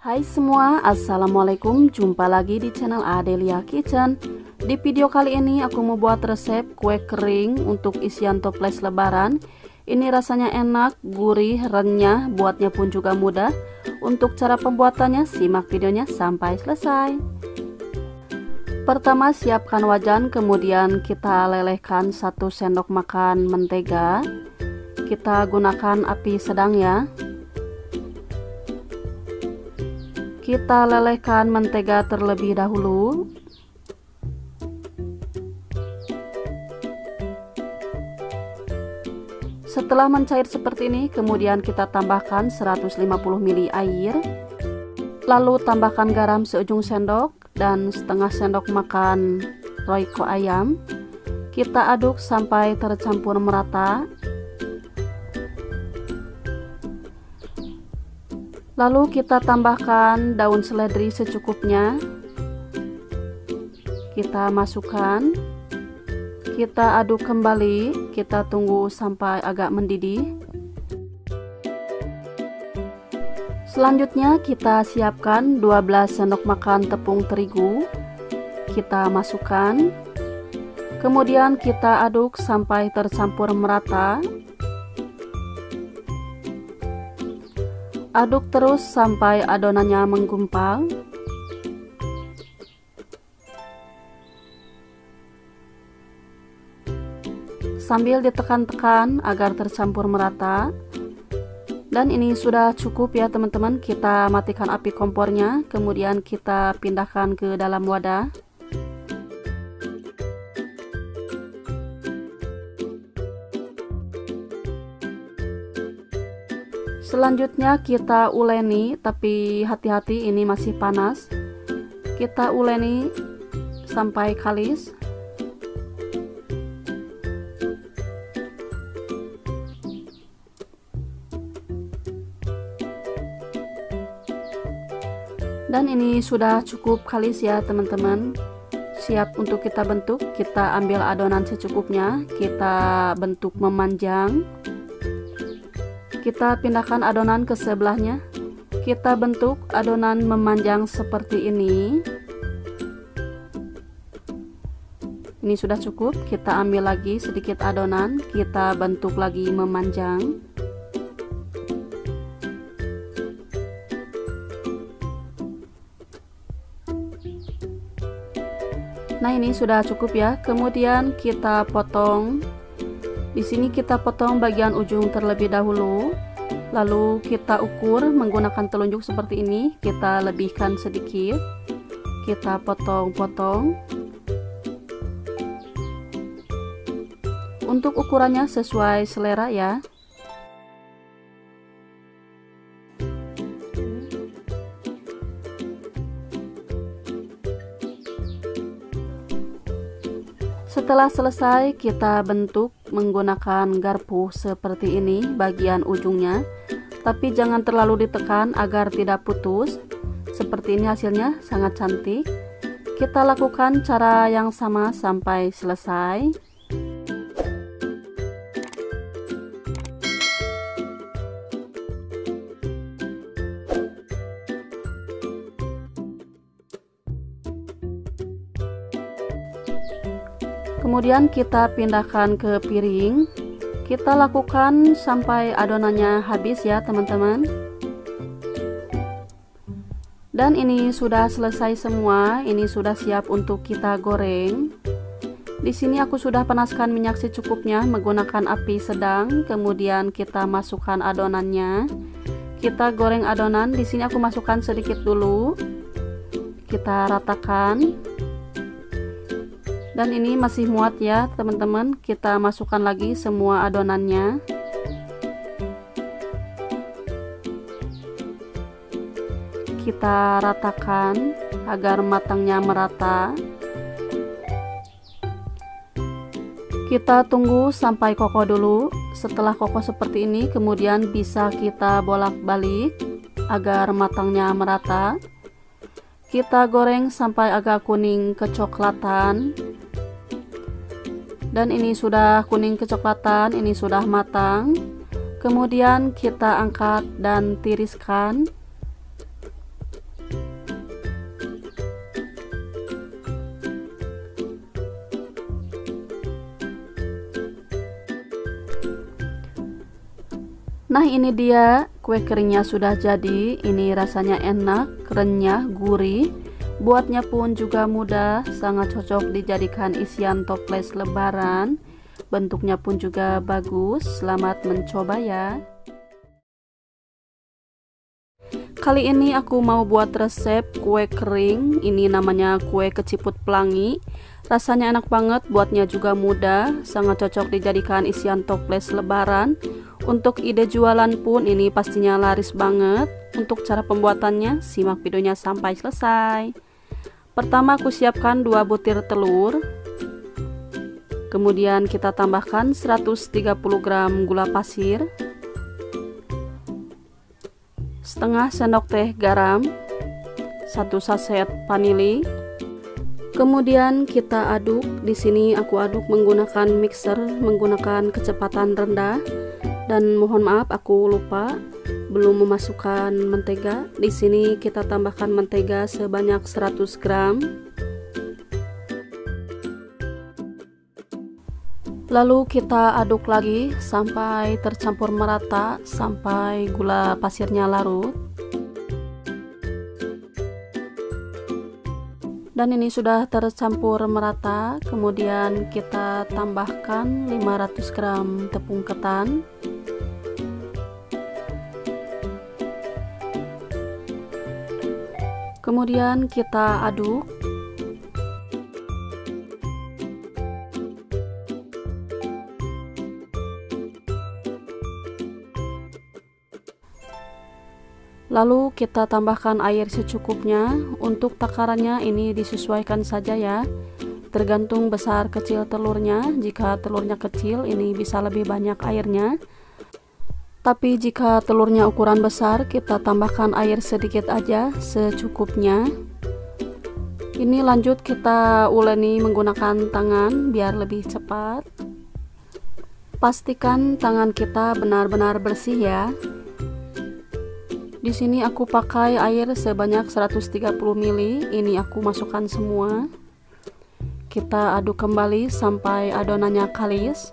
Hai semua, assalamualaikum. Jumpa lagi di channel Adelia Kitchen. Di video kali ini aku mau buat resep kue kering untuk isian toples lebaran. Ini rasanya enak, gurih, renyah, buatnya pun juga mudah. Untuk cara pembuatannya, simak videonya sampai selesai. Pertama, siapkan wajan, kemudian kita lelehkan 1 sendok makan mentega. Kita gunakan api sedang ya. Kita lelehkan mentega terlebih dahulu. Setelah mencair seperti ini, kemudian kita tambahkan 150 ml air. Lalu tambahkan garam seujung sendok dan setengah sendok makan royco ayam. Kita aduk sampai tercampur merata. Lalu kita tambahkan daun seledri secukupnya. Kita masukkan. Kita aduk kembali. Kita tunggu sampai agak mendidih. Selanjutnya kita siapkan 12 sendok makan tepung terigu. Kita masukkan. Kemudian kita aduk sampai tercampur merata. Aduk terus sampai adonannya menggumpal. Sambil ditekan-tekan agar tercampur merata. Dan ini sudah cukup ya teman-teman. Kita matikan api kompornya, kemudian kita pindahkan ke dalam wadah. Selanjutnya kita uleni, tapi hati-hati ini masih panas. Kita uleni sampai kalis. Dan ini sudah cukup kalis ya teman-teman. Siap untuk kita bentuk. Kita ambil adonan secukupnya, kita bentuk memanjang. Kita pindahkan adonan ke sebelahnya. Kita bentuk adonan memanjang seperti ini. Ini sudah cukup. Kita ambil lagi sedikit adonan, kita bentuk lagi memanjang. Nah, ini sudah cukup ya. Kemudian kita potong. Di sini kita potong bagian ujung terlebih dahulu, lalu kita ukur menggunakan telunjuk seperti ini. Kita lebihkan sedikit, kita potong-potong. Untuk ukurannya sesuai selera ya. Setelah selesai, kita bentuk menggunakan garpu seperti ini bagian ujungnya, tapi jangan terlalu ditekan agar tidak putus. Seperti ini hasilnya sangat cantik. Kita lakukan cara yang sama sampai selesai. Kemudian kita pindahkan ke piring. Kita lakukan sampai adonannya habis ya teman-teman. Dan ini sudah selesai semua. Ini sudah siap untuk kita goreng. Di sini aku sudah panaskan minyak secukupnya menggunakan api sedang. Kemudian kita masukkan adonannya. Kita goreng adonan. Di sini aku masukkan sedikit dulu. Kita ratakan. Dan ini masih muat ya teman-teman. Kita masukkan lagi semua adonannya. Kita ratakan agar matangnya merata. Kita tunggu sampai kokoh dulu. Setelah kokoh seperti ini, kemudian bisa kita bolak-balik agar matangnya merata. Kita goreng sampai agak kuning kecoklatan. Dan ini sudah kuning kecoklatan, ini sudah matang. Kemudian kita angkat dan tiriskan. Nah, ini dia kue keringnya sudah jadi. Ini rasanya enak, renyah, gurih. Buatnya pun juga mudah, sangat cocok dijadikan isian toples lebaran. Bentuknya pun juga bagus. Selamat mencoba ya. Kali ini aku mau buat resep kue kering. Ini namanya kue keciput pelangi. Rasanya enak banget, buatnya juga mudah, sangat cocok dijadikan isian toples lebaran. Untuk ide jualan pun ini pastinya laris banget. Untuk cara pembuatannya, simak videonya sampai selesai. Pertama aku siapkan 2 butir telur. Kemudian kita tambahkan 130 gram gula pasir, setengah sendok teh garam, 1 saset vanili. Kemudian kita aduk. Di sini aku aduk menggunakan mixer, menggunakan kecepatan rendah. Dan mohon maaf aku lupa belum memasukkan mentega. Di sini kita tambahkan mentega sebanyak 100 gram. Lalu kita aduk lagi sampai tercampur merata, sampai gula pasirnya larut. Dan ini sudah tercampur merata. Kemudian kita tambahkan 500 gram tepung ketan. Kemudian kita aduk. Lalu kita tambahkan air secukupnya. Untuk takarannya ini disesuaikan saja ya, tergantung besar kecil telurnya. Jika telurnya kecil ini bisa lebih banyak airnya, tapi jika telurnya ukuran besar kita tambahkan air sedikit aja, secukupnya. Ini lanjut kita uleni menggunakan tangan biar lebih cepat. Pastikan tangan kita benar-benar bersih ya. Di sini aku pakai air sebanyak 130 ml. Ini aku masukkan semua. Kita aduk kembali sampai adonannya kalis.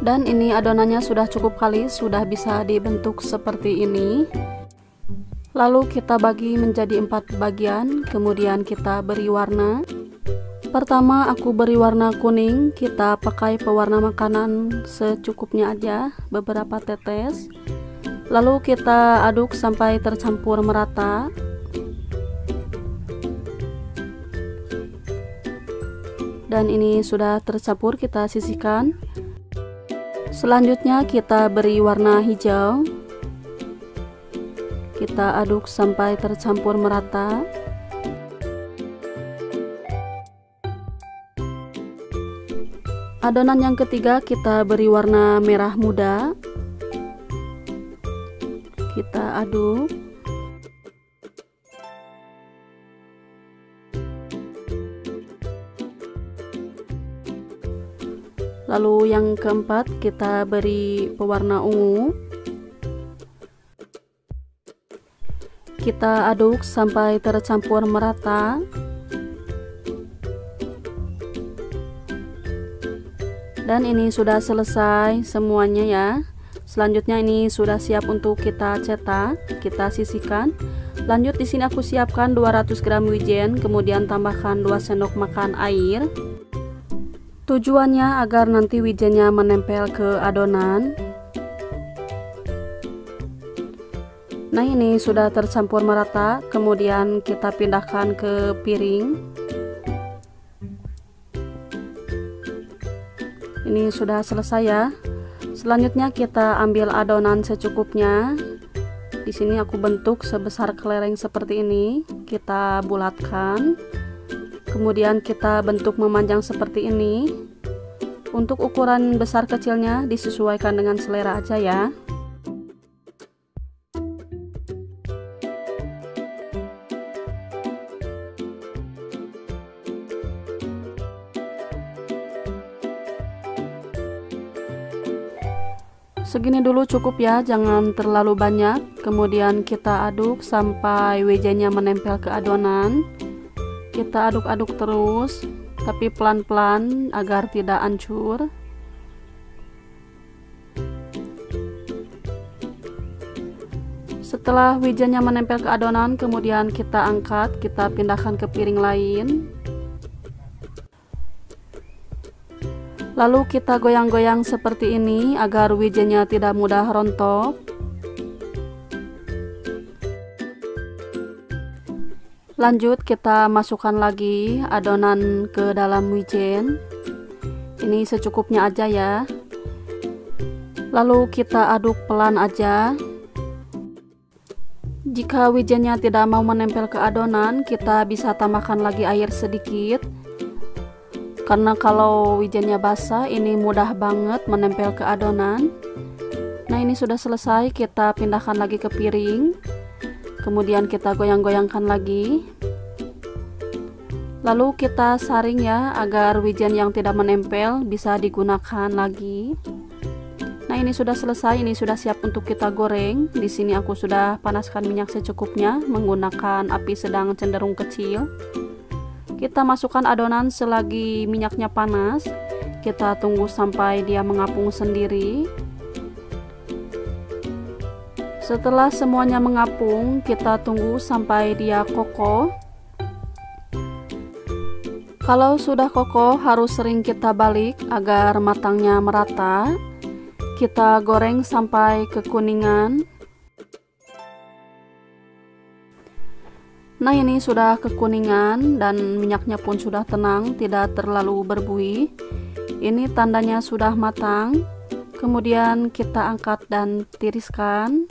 Dan ini adonannya sudah cukup kalis, sudah bisa dibentuk seperti ini. Lalu kita bagi menjadi 4 bagian, kemudian kita beri warna. Pertama aku beri warna kuning. Kita pakai pewarna makanan secukupnya aja, beberapa tetes. Lalu kita aduk sampai tercampur merata. Dan ini sudah tercampur, kita sisihkan. Selanjutnya kita beri warna hijau. Kita aduk sampai tercampur merata. Adonan yang ketiga kita beri warna merah muda. Kita aduk. Lalu yang keempat kita beri pewarna ungu. Kita aduk sampai tercampur merata. Dan ini sudah selesai semuanya ya. Selanjutnya ini sudah siap untuk kita cetak. Kita sisihkan. Lanjut di sini aku siapkan 200 gram wijen, kemudian tambahkan 2 sendok makan air. Tujuannya agar nanti wijennya menempel ke adonan. Nah, ini sudah tercampur merata, kemudian kita pindahkan ke piring. Ini sudah selesai ya. Selanjutnya kita ambil adonan secukupnya. Di sini aku bentuk sebesar kelereng seperti ini. Kita bulatkan. Kemudian kita bentuk memanjang seperti ini. Untuk ukuran besar kecilnya disesuaikan dengan selera aja ya. Segini dulu cukup ya, jangan terlalu banyak. Kemudian kita aduk sampai wijennya menempel ke adonan. Kita aduk-aduk terus, tapi pelan-pelan agar tidak hancur. Setelah wijennya menempel ke adonan, kemudian kita angkat, kita pindahkan ke piring lain. Lalu kita goyang-goyang seperti ini agar wijennya tidak mudah rontok. Lanjut kita masukkan lagi adonan ke dalam wijen. Ini secukupnya aja ya. Lalu kita aduk pelan aja. Jika wijennya tidak mau menempel ke adonan, kita bisa tambahkan lagi air sedikit. Karena kalau wijennya basah, ini mudah banget menempel ke adonan. Nah, ini sudah selesai, kita pindahkan lagi ke piring. Kemudian kita goyang-goyangkan lagi. Lalu kita saring ya, agar wijen yang tidak menempel bisa digunakan lagi. Nah, ini sudah selesai, ini sudah siap untuk kita goreng. Di sini aku sudah panaskan minyak secukupnya menggunakan api sedang cenderung kecil. Kita masukkan adonan selagi minyaknya panas. Kita tunggu sampai dia mengapung sendiri. Setelah semuanya mengapung, kita tunggu sampai dia kokoh. Kalau sudah kokoh, harus sering kita balik agar matangnya merata. Kita goreng sampai kekuningan. Nah, ini sudah kekuningan dan minyaknya pun sudah tenang, tidak terlalu berbuih. Ini tandanya sudah matang. Kemudian kita angkat dan tiriskan.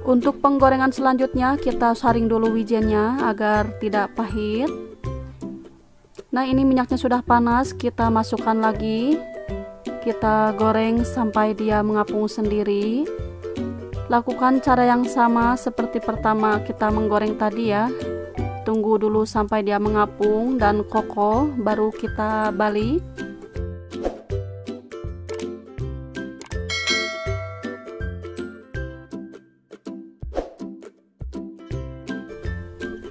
Untuk penggorengan selanjutnya, kita saring dulu wijennya agar tidak pahit. Nah, ini minyaknya sudah panas, kita masukkan lagi. Kita goreng sampai dia mengapung sendiri. Lakukan cara yang sama seperti pertama kita menggoreng tadi ya. Tunggu dulu sampai dia mengapung dan kokoh, baru kita balik.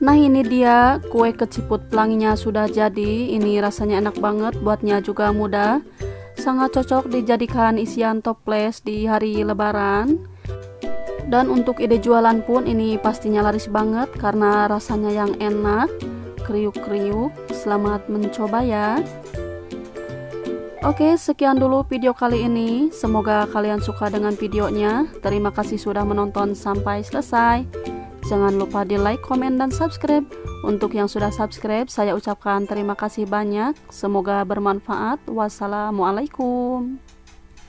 Nah, ini dia kue keciput pelanginya sudah jadi. Ini rasanya enak banget, buatnya juga mudah. Sangat cocok dijadikan isian toples di hari lebaran. Dan untuk ide jualan pun ini pastinya laris banget karena rasanya yang enak, kriuk-kriuk. Selamat mencoba ya. Oke, sekian dulu video kali ini. Semoga kalian suka dengan videonya. Terima kasih sudah menonton sampai selesai. Jangan lupa di like, komen, dan subscribe. Untuk yang sudah subscribe, saya ucapkan terima kasih banyak. Semoga bermanfaat. Wassalamualaikum.